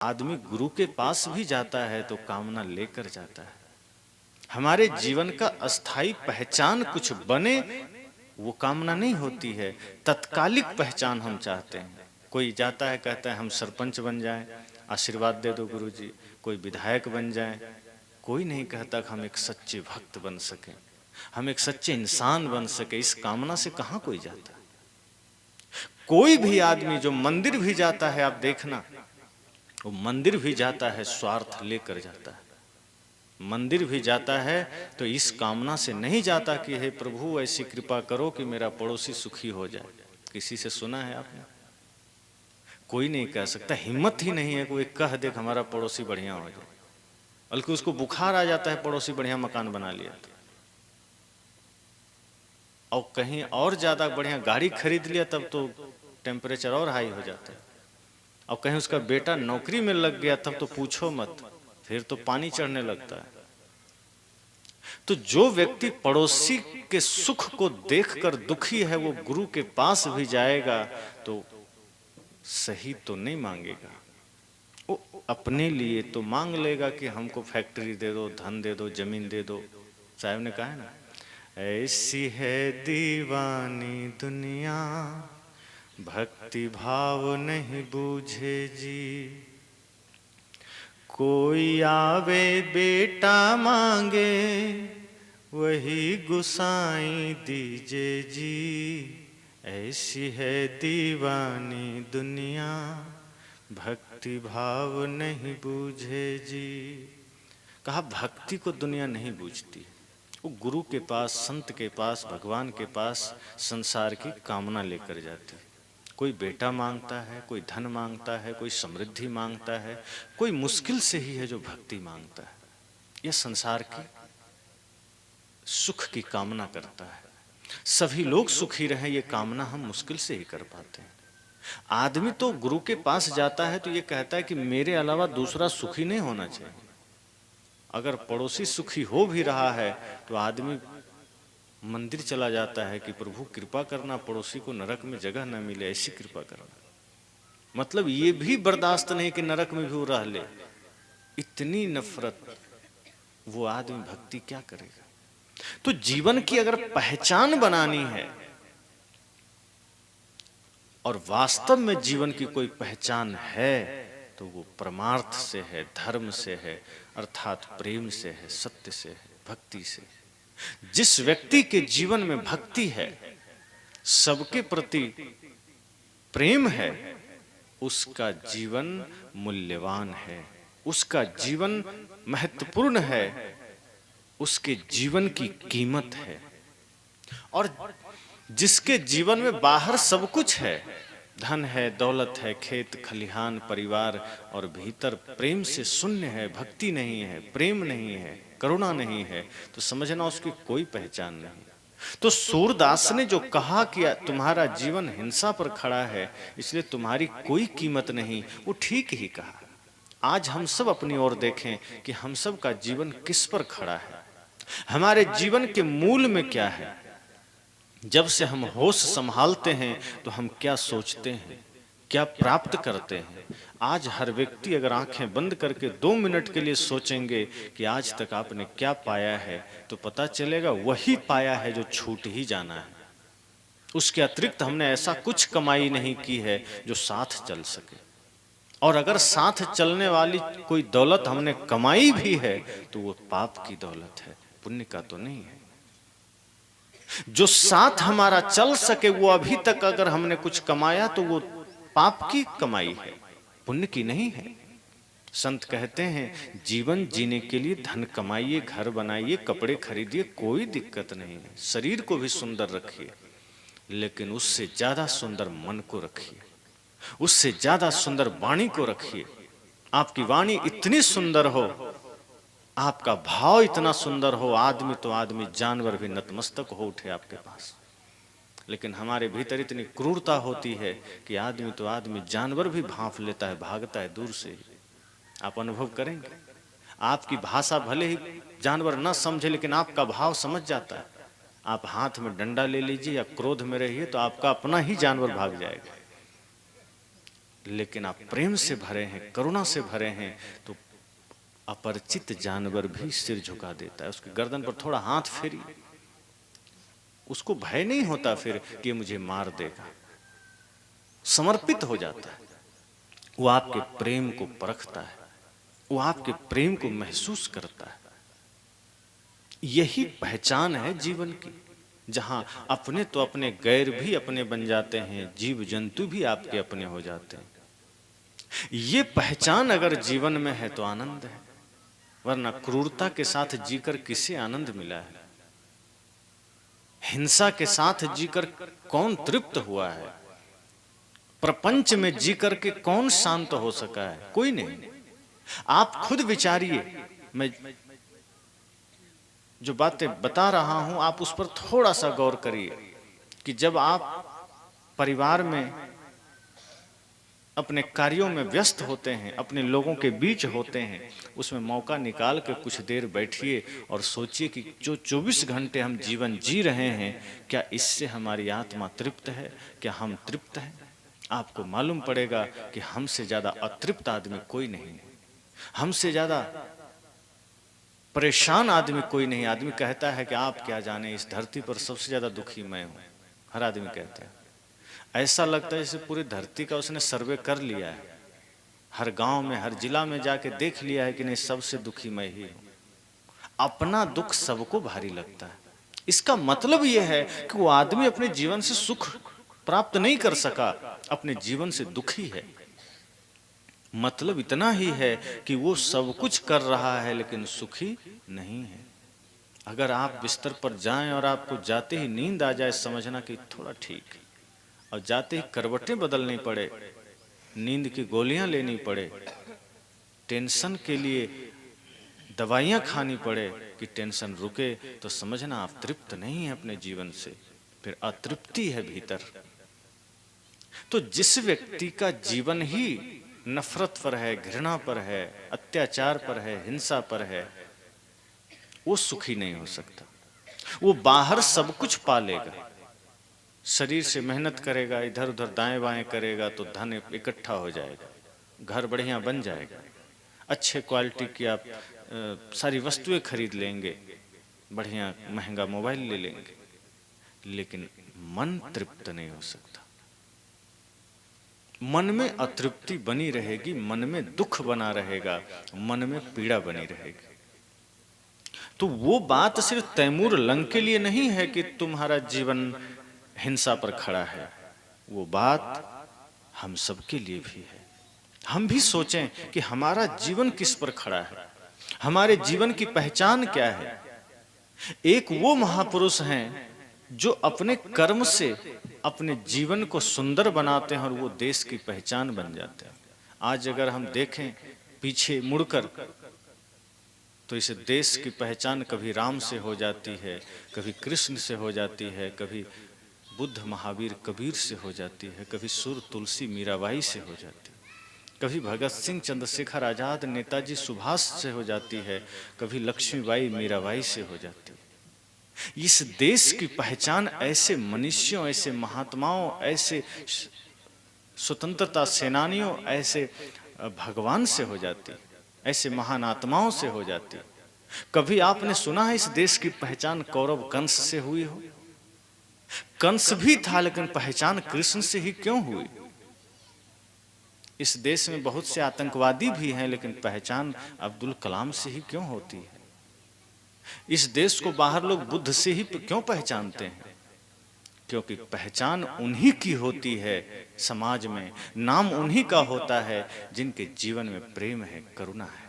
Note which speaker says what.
Speaker 1: आदमी गुरु के पास भी जाता है तो कामना लेकर जाता है। हमारे जीवन का अस्थाई पहचान कुछ बने, वो कामना नहीं होती है, तत्कालिक पहचान हम चाहते हैं। कोई जाता है कहता है हम सरपंच बन जाएं, आशीर्वाद दे दो गुरुजी। कोई विधायक बन जाए। कोई नहीं कहता कि हम एक सच्चे भक्त बन सकें, हम एक सच्चे इंसान बन सके। इस कामना से कहाँ कोई जाता है। कोई भी आदमी जो मंदिर भी जाता है, आप देखना, वो मंदिर भी जाता है स्वार्थ लेकर जाता है। मंदिर भी जाता है तो इस कामना से नहीं जाता कि हे प्रभु ऐसी कृपा करो कि मेरा पड़ोसी सुखी हो जाए। किसी से सुना है आपने? कोई नहीं कह सकता, हिम्मत ही नहीं है कोई कह दे हमारा पड़ोसी बढ़िया हो जाए। बल्कि उसको बुखार आ जाता है, पड़ोसी बढ़िया मकान बना लिया तो, और कहीं और ज्यादा बढ़िया गाड़ी खरीद लिया तब तो टेम्परेचर और हाई हो जाता है। और कहीं उसका बेटा नौकरी में लग गया तब तो पूछो मत, फिर तो पानी चढ़ने लगता है। तो जो व्यक्ति पड़ोसी के सुख को देखकर दुखी है, वो गुरु के पास भी जाएगा तो सही तो नहीं मांगेगा, वो अपने लिए तो मांग लेगा कि हमको फैक्ट्री दे दो, धन दे दो, जमीन दे दो। साहब ने कहा है ना, ऐसी है दीवानी दुनिया, भक्ति भाव नहीं बूझे जी। कोई आवे बेटा मांगे, वही गुसाई दीजे जी। ऐसी है दीवानी दुनिया, भक्ति भाव नहीं बूझे जी। कहा भक्ति को दुनिया नहीं बूझती, वो गुरु के पास, संत के पास, भगवान के पास संसार की कामना लेकर जाती है। कोई बेटा मांगता है, कोई धन मांगता है, कोई समृद्धि मांगता है, कोई मुश्किल से ही है जो भक्ति मांगता है। यह संसार की सुख की कामना करता है। सभी लोग सुखी रहें, ये कामना हम मुश्किल से ही कर पाते हैं। आदमी तो गुरु के पास जाता है तो ये कहता है कि मेरे अलावा दूसरा सुखी नहीं होना चाहिए। अगर पड़ोसी सुखी हो भी रहा है तो आदमी मंदिर चला जाता है कि प्रभु कृपा करना, पड़ोसी को नरक में जगह न मिले, ऐसी कृपा करना। मतलब ये भी बर्दाश्त नहीं कि नरक में भी वो रह ले। इतनी नफरत, वो आदमी भक्ति क्या करेगा। तो जीवन की अगर पहचान बनानी है और वास्तव में जीवन की कोई पहचान है तो वो परमार्थ से है, धर्म से है, अर्थात प्रेम से है, सत्य से है, भक्ति से। जिस व्यक्ति के जीवन में भक्ति है, सबके प्रति प्रेम है, उसका जीवन मूल्यवान है, उसका जीवन महत्वपूर्ण है, उसके जीवन की कीमत है। और जिसके जीवन में बाहर सब कुछ है, धन है, दौलत है, खेत खलिहान, परिवार, और भीतर प्रेम से शून्य है, भक्ति नहीं है, प्रेम नहीं है, करुणा नहीं है, तो समझना उसकी कोई पहचान नहीं। तो सूरदास ने जो कहा कि तुम्हारा जीवन हिंसा पर खड़ा है इसलिए तुम्हारी कोई कीमत नहीं, वो ठीक ही कहा। आज हम सब अपनी ओर देखें कि हम सब का जीवन किस पर खड़ा है, हमारे जीवन के मूल में क्या है। जब से हम होश संभालते हैं तो हम क्या सोचते हैं, क्या प्राप्त करते हैं। आज हर व्यक्ति अगर आंखें बंद करके 2 मिनट के लिए सोचेंगे कि आज तक आपने क्या पाया है, तो पता चलेगा वही पाया है जो छूट ही जाना है। उसके अतिरिक्त हमने ऐसा कुछ कमाई नहीं की है जो साथ चल सके। और अगर साथ चलने वाली कोई दौलत हमने कमाई भी है तो वो पाप की दौलत है, पुण्य का तो नहीं है। जो साथ हमारा चल सके वो अभी तक अगर हमने कुछ कमाया तो वो पाप की कमाई है, पुण्य की नहीं है। संत कहते हैं जीवन जीने के लिए धन कमाइए, घर बनाइए, कपड़े खरीदिए, कोई दिक्कत नहीं है। शरीर को भी सुंदर रखिए, लेकिन उससे ज्यादा सुंदर मन को रखिए, उससे ज्यादा सुंदर वाणी को रखिए। आपकी वाणी इतनी सुंदर हो, आपका भाव इतना सुंदर हो, आदमी तो आदमी, जानवर भी नतमस्तक हो उठे आपके पास। लेकिन हमारे भीतर इतनी क्रूरता होती है कि आदमी तो आदमी, जानवर भी भांफ लेता है, भागता है दूर से। आप अनुभव करेंगे, आपकी भाषा भले ही जानवर न समझे लेकिन आपका भाव समझ जाता है। आप हाथ में डंडा ले लीजिए या क्रोध में रहिए तो आपका अपना ही जानवर भाग जाएगा। लेकिन आप प्रेम से भरे हैं, करुणा से भरे हैं, तो अपरिचित जानवर भी सिर झुका देता है। उसकी गर्दन पर थोड़ा हाथ फेरिए, उसको भय नहीं होता फिर कि मुझे मार देगा, समर्पित हो जाता है। वो आपके प्रेम को परखता है, वो आपके प्रेम को महसूस करता है। यही पहचान है जीवन की, जहां अपने तो अपने, गैर भी अपने बन जाते हैं, जीव जंतु भी आपके अपने हो जाते हैं। ये पहचान अगर जीवन में है तो आनंद है, वरना क्रूरता के साथ जीकर किसे आनंद मिला है? हिंसा के साथ जीकर कौन तृप्त हुआ है? प्रपंच में जीकर के कौन शांत हो सका है? कोई नहीं। आप खुद विचारिए, मैं जो बातें बता रहा हूं आप उस पर थोड़ा सा गौर करिए कि जब आप परिवार में अपने कार्यों में व्यस्त होते हैं, अपने लोगों के बीच होते हैं, उसमें मौका निकाल के कुछ देर बैठिए और सोचिए कि जो 24 घंटे हम जीवन जी रहे हैं, क्या इससे हमारी आत्मा तृप्त है? क्या हम तृप्त हैं? आपको मालूम पड़ेगा कि हमसे ज्यादा अतृप्त आदमी कोई नहीं है, हमसे ज्यादा परेशान आदमी कोई नहीं। आदमी कहता है कि आप क्या जाने, इस धरती पर सबसे ज्यादा दुखी मैं हूं, हर आदमी कहता है। ऐसा लगता है जैसे पूरी धरती का उसने सर्वे कर लिया है, हर गांव में, हर जिला में जाके देख लिया है कि नहीं, सबसे दुखी मैं ही हूं। अपना दुख सबको भारी लगता है। इसका मतलब यह है कि वो आदमी अपने जीवन से सुख प्राप्त नहीं कर सका, अपने जीवन से दुखी है। मतलब इतना ही है कि वो सब कुछ कर रहा है लेकिन सुखी नहीं है। अगर आप बिस्तर पर जाएं और आपको जाते ही नींद आ जाए, समझना कि थोड़ा ठीक है, और जाते ही करवटें बदलनी पड़े, नींद की गोलियां लेनी पड़े, टेंशन के लिए दवाइयां खानी पड़े कि टेंशन रुके, तो समझना आप तृप्त नहीं है अपने जीवन से, फिर अतृप्ति है भीतर। तो जिस व्यक्ति का जीवन ही नफरत पर है, घृणा पर है, अत्याचार पर है, हिंसा पर है, वो सुखी नहीं हो सकता। वो बाहर सब कुछ पा लेगा, शरीर से मेहनत करेगा, इधर उधर दाएं बाएं करेगा तो धन इकट्ठा हो जाएगा, घर बढ़िया बन जाएगा, अच्छे क्वालिटी की आप सारी वस्तुएं खरीद लेंगे, बढ़िया महंगा मोबाइल ले लेंगे, लेकिन मन तृप्त नहीं हो सकता। मन में अतृप्ति बनी रहेगी, मन में दुख बना रहेगा, मन में पीड़ा बनी रहेगी। तो वो बात सिर्फ तैमूर लंग के लिए नहीं है कि तुम्हारा जीवन हिंसा पर खड़ा है, वो बात हम सबके लिए भी है। हम भी सोचें कि हमारा जीवन किस पर खड़ा है, हमारे जीवन की पहचान क्या है। एक वो महापुरुष हैं जो अपने कर्म से अपने जीवन को सुंदर बनाते हैं और वो देश की पहचान बन जाते हैं। आज अगर हम देखें पीछे मुड़कर तो इस देश की पहचान कभी राम से हो जाती है, कभी कृष्ण से हो जाती है, कभी बुद्ध महावीर कबीर से हो जाती है, कभी सुर तुलसी मीराबाई से हो जाती है, कभी भगत सिंह चंद्रशेखर आजाद नेताजी सुभाष से हो जाती है, कभी लक्ष्मीबाई मीराबाई से हो जाती है। इस देश की पहचान ऐसे मनुष्यों, ऐसे महात्माओं, ऐसे स्वतंत्रता सेनानियों, ऐसे भगवान से हो जाती, ऐसे महान आत्माओं से हो जाती। कभी आपने सुना है इस देश की पहचान कौरव कंस से हुई हो? कंस भी था लेकिन पहचान कृष्ण से ही क्यों हुई? इस देश में बहुत से आतंकवादी भी हैं लेकिन पहचान अब्दुल कलाम से ही क्यों होती है? इस देश को बाहर लोग बुद्ध से ही क्यों पहचानते हैं? क्योंकि पहचान उन्हीं की होती है, समाज में नाम उन्हीं का होता है जिनके जीवन में प्रेम है, करुणा है।